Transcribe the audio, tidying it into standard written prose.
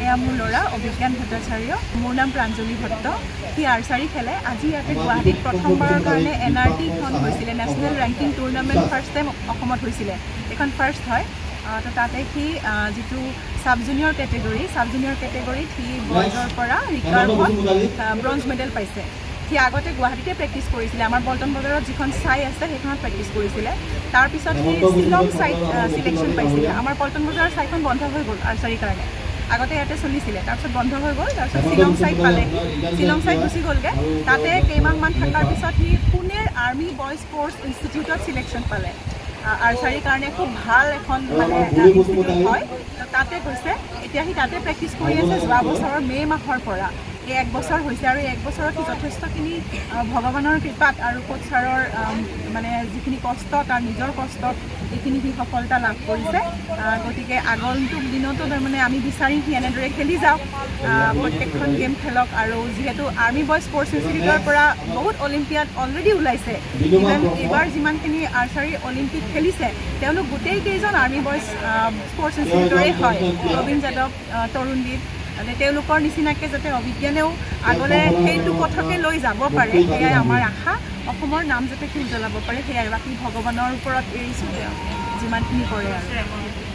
এয়া মোৰ ল'ৰা অভিজ্ঞান ভট্টাচাৰ্য মোৰ নাম প্ৰাঞ্জলি ভট্ট সি আৰ্চাৰী খেলে আজি ইয়াতে গুৱাহাটীত প্ৰথমবাৰৰ কাৰণে NRT-খন হৈছিলে national ranking tournament first time অসমত হৈছিলে এখন ফাৰ্ষ্ট হয় তো তাতে সি যিটো সাব জুনিয়ৰ কেটেগৰীত সি বয়জৰ পৰা ৰিকাৰ্ভত ব্ৰঞ্জ মেডেল পাইছে সি আগতে গুৱাহাটীতে প্ৰেক্টিছ কৰিছিলে আমাৰ পল্টন বজাৰত যিখন চাই আছে সেইখনত প্ৰেক্টিছ কৰিছিলে তাৰপিছত সি শ্বিলং চাইট চিলেকশ্যন পাইছিলে আমাৰ পল্টন বজাৰৰ চাইখন বন্ধ হৈ গ'ল আৰ্চাৰীৰ কাৰণে আগতে ইয়াতে চলিছিলে তাৰপিছত বন্ধ হৈ গ'ল তাৰপিছত শ্বিলং চাইট পালে শ্বিলং চাইট গুচি গ'লগৈ তাতে কেইমাহমান থকাৰ পিছত সি পুনেৰ আৰ্মি বয়জ স্পৰ্টছ ইনষ্টিটিউটত চিলেকশ্যন পালে আৰ্চাৰীৰ কাৰণে খুব ভাল এখন মানে ইনষ্টিটিউট হয় তাতে গৈছে এতিয়া সি তাতে প্ৰেক্টিছ কৰি আছে যোৱা বছৰৰ মে' মাহৰ পৰা এই 1 বছৰ হৈছে আৰু 1 বছৰত সি যথেষ্টখিনি ভগৱানৰ কৃপাত আৰু কোচ ছাৰৰ মানে যিখিনি কষ্ট তাৰ নিজৰ কষ্টত এইখিনি সি সফলতা লাভ কৰিছে গতিকে আগন্তুক দিনতো তাৰমানে আমি বিচাৰিম সি এনেদৰে খেলি যাওক প্ৰত্যেকখন গেম খেলক আৰু যিহেতু আৰ্মি বয়জ স্পৰ্টছ ইনষ্টিটিউটৰ পৰা বহুত অলিম্পিয়াড অলৰেডি ওলাইছে ইভেন এইবাৰ যিমানখিনি আৰ্চাৰী অলিম্পিক খেলিছে তেওঁলোক গোটেইকেইজন আৰ্মি বয়জ স্পৰ্টছ ইনষ্টিটিউটৰে হয় ৰবীন যাদৱ তৰুণদীপ তেওঁলোকৰ নিচিনাকৈ যাতে অভিজ্ঞানেও আগলৈ সেইটো পথকে লৈ যাব পাৰে সেয়াই আমাৰ আশা অসমৰ নাম যাতে সি উজ্বলাব পাৰে সেয়াই বাকী ভগৱানৰ ওপৰত এৰিছোঁ যিমানখিনি কৰে আৰু